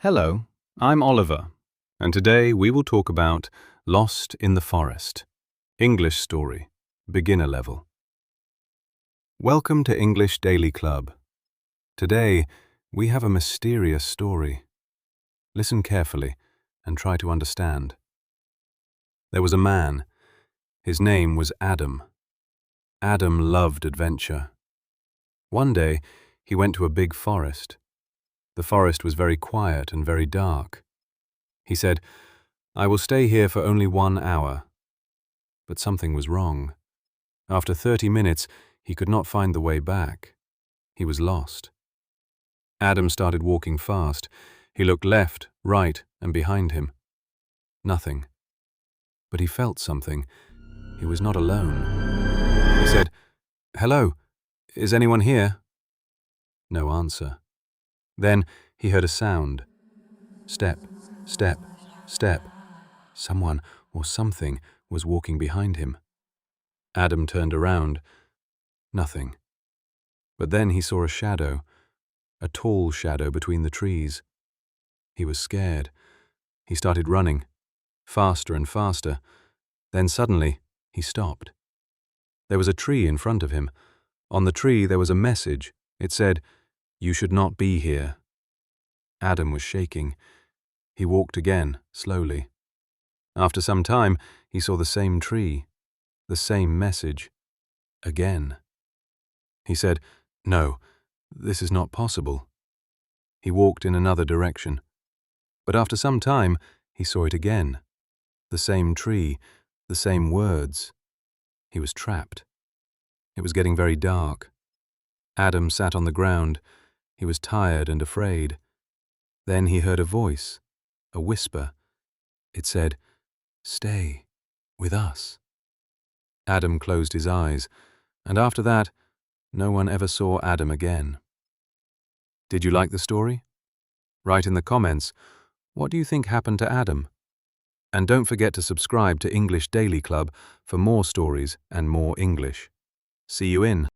Hello, I'm Oliver, and today we will talk about Lost in the Forest. English story, beginner level. Welcome to English Daily Club. Today, we have a mysterious story. Listen carefully and try to understand. There was a man. His name was Adam. Adam loved adventure. One day, he went to a big forest. The forest was very quiet and very dark. He said, "I will stay here for only 1 hour." But something was wrong. After 30 minutes, he could not find the way back. He was lost. Adam started walking fast. He looked left, right, and behind him. Nothing. But he felt something. He was not alone. He said, "Hello, is anyone here?" No answer. Then he heard a sound. Step, step, step. Someone or something was walking behind him. Adam turned around. Nothing. But then he saw a shadow, a tall shadow between the trees. He was scared. He started running, faster and faster. Then suddenly, he stopped. There was a tree in front of him. On the tree there was a message. It said, "You should not be here." Adam was shaking. He walked again, slowly. After some time, he saw the same tree, the same message, again. He said, "No, this is not possible." He walked in another direction. But after some time, he saw it again. The same tree, the same words. He was trapped. It was getting very dark. Adam sat on the ground. He was tired and afraid. Then he heard a voice, a whisper. It said, "Stay with us." Adam closed his eyes, and after that, no one ever saw Adam again. Did you like the story? Write in the comments, what do you think happened to Adam? And don't forget to subscribe to English Daily Club for more stories and more English. See you in.